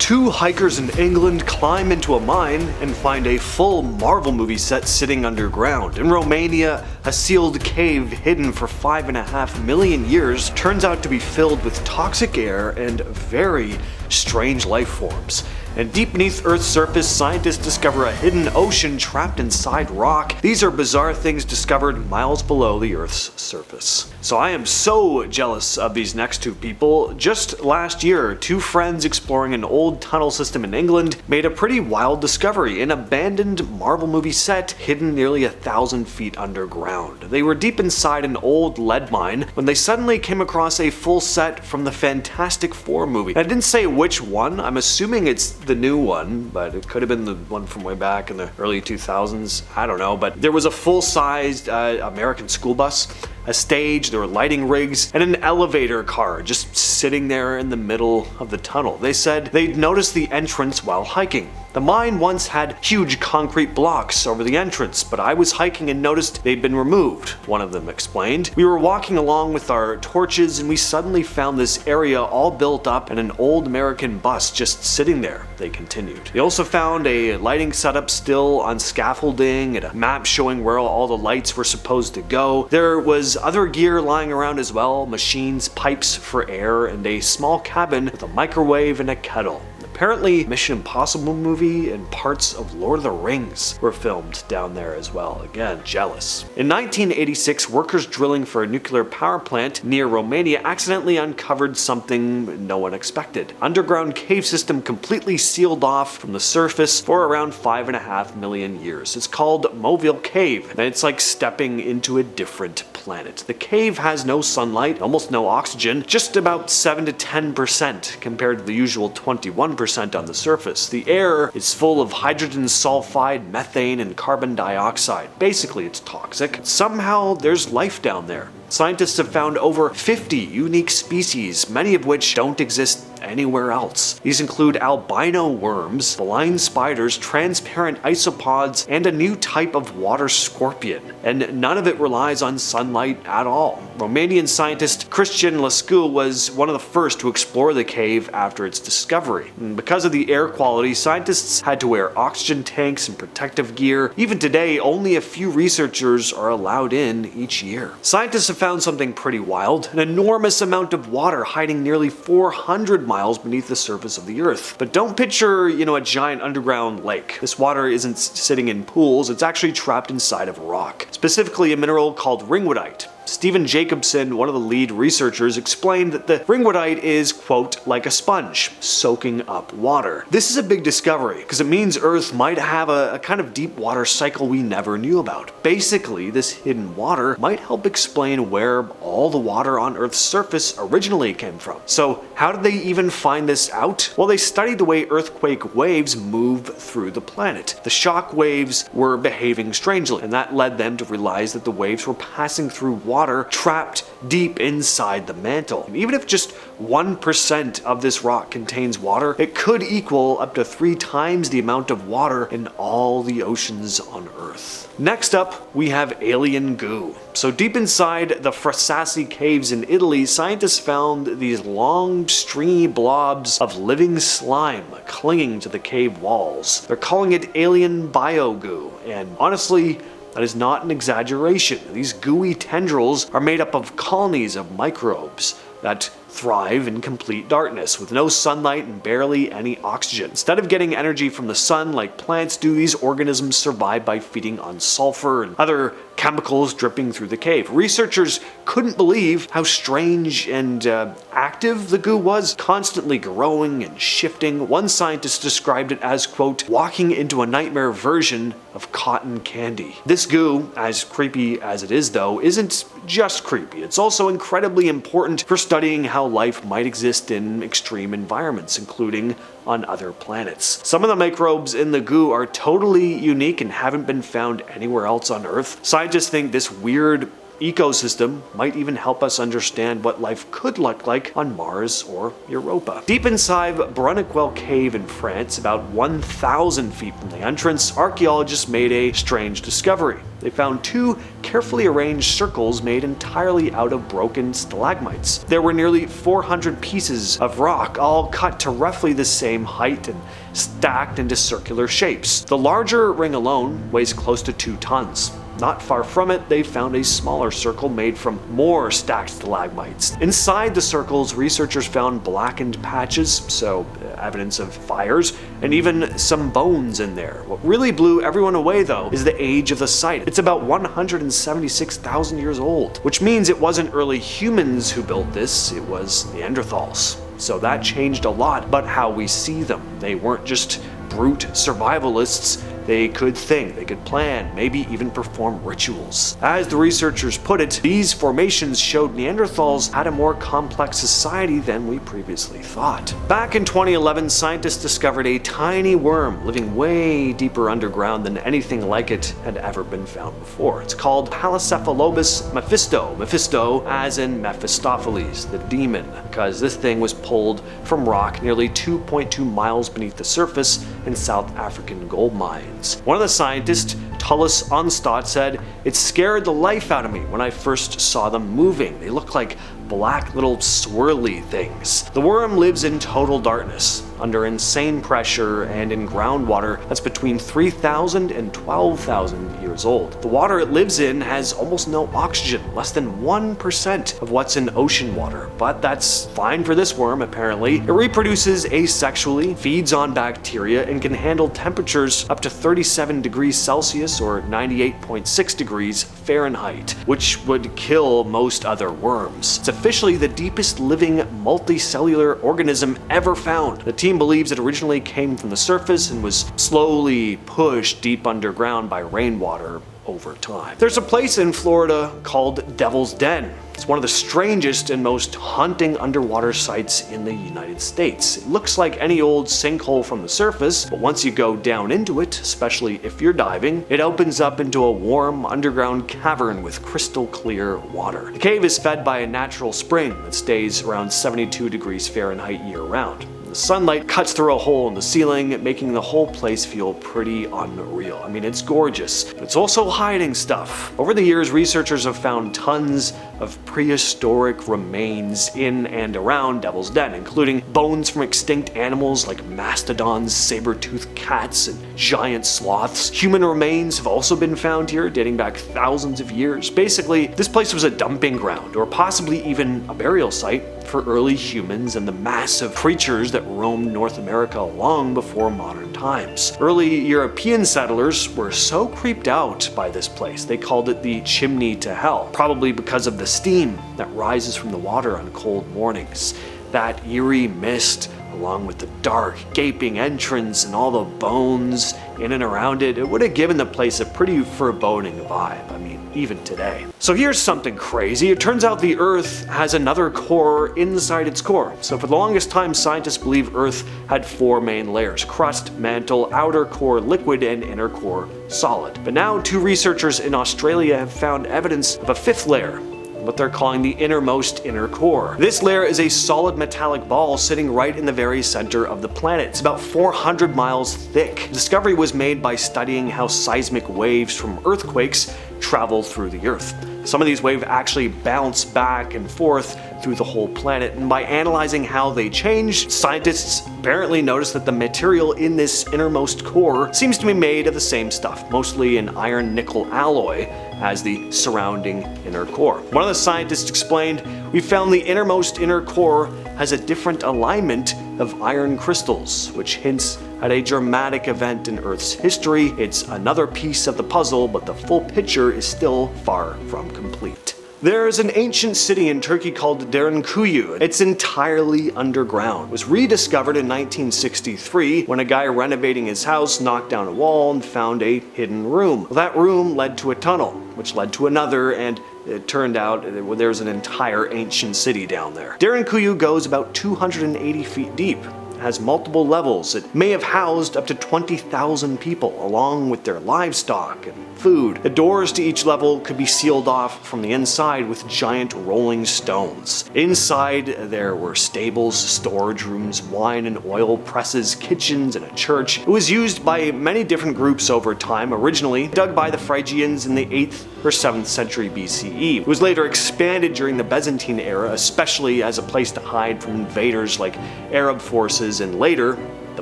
Two hikers in England climb into a mine and find a full Marvel movie set sitting underground. In Romania, a sealed cave hidden for 5.5 million years turns out to be filled with toxic air and very strange life forms. And deep beneath Earth's surface, scientists discover a hidden ocean trapped inside rock. These are bizarre things discovered miles below the Earth's surface. So I am so jealous of these next two people. Just last year, two friends exploring an old tunnel system in England made a pretty wild discovery: an abandoned Marvel movie set hidden nearly 1,000 feet underground. They were deep inside an old lead mine when they suddenly came across a full set from the Fantastic Four movie. And I didn't say which one. I'm assuming it's the new one, but it could have been the one from way back in the early 2000s. I don't know, but there was a full-sized American school bus, a stage, there were lighting rigs, and an elevator car just sitting there in the middle of the tunnel. They said they'd noticed the entrance while hiking. The mine once had huge concrete blocks over the entrance, but I was hiking and noticed they'd been removed, one of them explained. We were walking along with our torches and we suddenly found this area all built up and an old American bus just sitting there, they continued. They also found a lighting setup still on scaffolding and a map showing where all the lights were supposed to go. There was other gear lying around as well: machines, pipes for air, and a small cabin with a microwave and a kettle. Apparently, Mission Impossible movie and parts of Lord of the Rings were filmed down there as well. Again, jealous. In 1986, workers drilling for a nuclear power plant near Romania accidentally uncovered something no one expected. Underground cave system completely sealed off from the surface for around 5.5 million years. It's called Mobile Cave, and it's like stepping into a different planet. The cave has no sunlight, almost no oxygen, just about 7 to 10% compared to the usual 21% on the surface. The air is full of hydrogen sulfide, methane, and carbon dioxide. Basically, it's toxic. Somehow, there's life down there. Scientists have found over 50 unique species, many of which don't exist anywhere else. These include albino worms, blind spiders, transparent isopods, and a new type of water scorpion. And none of it relies on sunlight at all. Romanian scientist Cristian Lascu was one of the first to explore the cave after its discovery. And because of the air quality, scientists had to wear oxygen tanks and protective gear. Even today, only a few researchers are allowed in each year. Scientists have found something pretty wild: an enormous amount of water hiding nearly 400 miles beneath the surface of the Earth. But don't picture, a giant underground lake. This water isn't sitting in pools, it's actually trapped inside of rock. Specifically a mineral called ringwoodite. Stephen Jacobson, one of the lead researchers, explained that the ringwoodite is, quote, like a sponge, soaking up water. This is a big discovery, because it means Earth might have a kind of deep water cycle we never knew about. Basically, this hidden water might help explain where all the water on Earth's surface originally came from. So how did they even find this out? Well, they studied the way earthquake waves move through the planet. The shock waves were behaving strangely, and that led them to realize that the waves were passing through water trapped deep inside the mantle. And even if just 1% of this rock contains water, it could equal up to 3 times the amount of water in all the oceans on Earth. Next up, we have alien goo. So deep inside the Frasassi caves in Italy, scientists found these long, stringy blobs of living slime clinging to the cave walls. They're calling it alien bio-goo, and honestly, that is not an exaggeration. These gooey tendrils are made up of colonies of microbes that thrive in complete darkness with no sunlight and barely any oxygen. Instead of getting energy from the sun like plants do, these organisms survive by feeding on sulfur and other chemicals dripping through the cave. Researchers couldn't believe how strange and active the goo was, constantly growing and shifting. One scientist described it as, quote, walking into a nightmare version of cotton candy. This goo, as creepy as it is though, isn't just creepy. It's also incredibly important for studying how life might exist in extreme environments, including on other planets. Some of the microbes in the goo are totally unique and haven't been found anywhere else on Earth. Scientists think this weird ecosystem might even help us understand what life could look like on Mars or Europa. Deep inside Bruniquel Cave in France, about 1,000 feet from the entrance, archaeologists made a strange discovery. They found two carefully arranged circles made entirely out of broken stalagmites. There were nearly 400 pieces of rock, all cut to roughly the same height and stacked into circular shapes. The larger ring alone weighs close to 2 tons. Not far from it, they found a smaller circle made from more stacked stalagmites. Inside the circles, researchers found blackened patches, so evidence of fires, and even some bones in there. What really blew everyone away, though, is the age of the site. It's about 176,000 years old, which means it wasn't early humans who built this, it was Neanderthals. So that changed a lot about how we see them. They weren't just brute survivalists. They could think, they could plan, maybe even perform rituals. As the researchers put it, these formations showed Neanderthals had a more complex society than we previously thought. Back in 2011, scientists discovered a tiny worm living way deeper underground than anything like it had ever been found before. It's called Halicephalobus Mephisto. Mephisto as in Mephistopheles, the demon, because this thing was pulled from rock nearly 2.2 miles beneath the surface in South African gold mines. One of the scientists, Tullus Onstad, said, "It scared the life out of me when I first saw them moving. They look like black little swirly things." The worm lives in total darkness, under insane pressure and in groundwater that's between 3,000 and 12,000 years old. The water it lives in has almost no oxygen, less than 1% of what's in ocean water, but that's fine for this worm apparently. It reproduces asexually, feeds on bacteria, and can handle temperatures up to 37 degrees Celsius or 98.6 degrees Fahrenheit, which would kill most other worms. It's officially the deepest living multicellular organism ever found. The team believes it originally came from the surface and was slowly pushed deep underground by rainwater over time. There's a place in Florida called Devil's Den. It's one of the strangest and most haunting underwater sites in the United States. It looks like any old sinkhole from the surface, but once you go down into it, especially if you're diving, it opens up into a warm underground cavern with crystal clear water. The cave is fed by a natural spring that stays around 72 degrees Fahrenheit year-round. The sunlight cuts through a hole in the ceiling, making the whole place feel pretty unreal. I mean, it's gorgeous, but it's also hiding stuff. Over the years, researchers have found tons of prehistoric remains in and around Devil's Den, including bones from extinct animals like mastodons, saber-toothed cats, and giant sloths. Human remains have also been found here, dating back thousands of years. Basically, this place was a dumping ground, or possibly even a burial site, for early humans and the massive creatures that roamed North America long before modern times. Early European settlers were so creeped out by this place, they called it the chimney to hell, probably because of the steam that rises from the water on cold mornings. That eerie mist, along with the dark, gaping entrance and all the bones in and around it, it would have given the place a pretty foreboding vibe. I mean, even today. So here's something crazy. It turns out the Earth has another core inside its core. So for the longest time, scientists believe Earth had 4 main layers: crust, mantle, outer core liquid, and inner core solid. But now 2 researchers in Australia have found evidence of a 5th layer, what they're calling the innermost inner core. This layer is a solid metallic ball sitting right in the very center of the planet. It's about 400 miles thick. The discovery was made by studying how seismic waves from earthquakes travel through the Earth. Some of these waves actually bounce back and forth through the whole planet, and by analyzing how they change, scientists apparently noticed that the material in this innermost core seems to be made of the same stuff, mostly an iron-nickel alloy, as the surrounding inner core. One of the scientists explained, "We found the innermost inner core has a different alignment of iron crystals, which hints at a dramatic event in Earth's history. It's another piece of the puzzle, but the full picture is still far from complete." There's an ancient city in Turkey called Derinkuyu. It's entirely underground. It was rediscovered in 1963 when a guy renovating his house knocked down a wall and found a hidden room. That room led to a tunnel, which led to another, and it turned out there's an entire ancient city down there. Derinkuyu goes about 280 feet deep. has multiple levels. It may have housed up to 20,000 people, along with their livestock and food. The doors to each level could be sealed off from the inside with giant rolling stones. Inside, there were stables, storage rooms, wine and oil presses, kitchens, and a church. It was used by many different groups over time, originally dug by the Phrygians in the 8th or 7th century BCE. It was later expanded during the Byzantine era, especially as a place to hide from invaders like Arab forces and later, the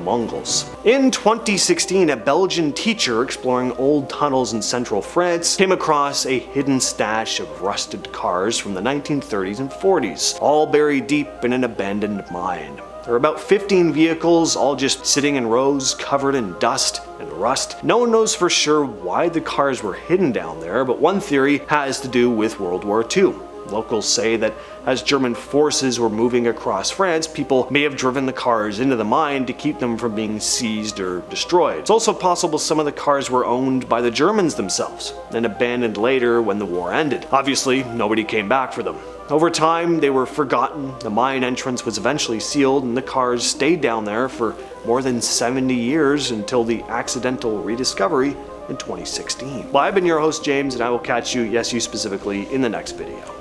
Mongols. In 2016, a Belgian teacher exploring old tunnels in central France came across a hidden stash of rusted cars from the 1930s and 40s, all buried deep in an abandoned mine. There are about 15 vehicles, all just sitting in rows covered in dust and rust. No one knows for sure why the cars were hidden down there, but one theory has to do with World War II. Locals say that as German forces were moving across France, people may have driven the cars into the mine to keep them from being seized or destroyed. It's also possible some of the cars were owned by the Germans themselves and abandoned later when the war ended. Obviously, nobody came back for them. Over time, they were forgotten, the mine entrance was eventually sealed, and the cars stayed down there for more than 70 years until the accidental rediscovery in 2016. Well, I've been your host, James, and I will catch you, yes you specifically, in the next video.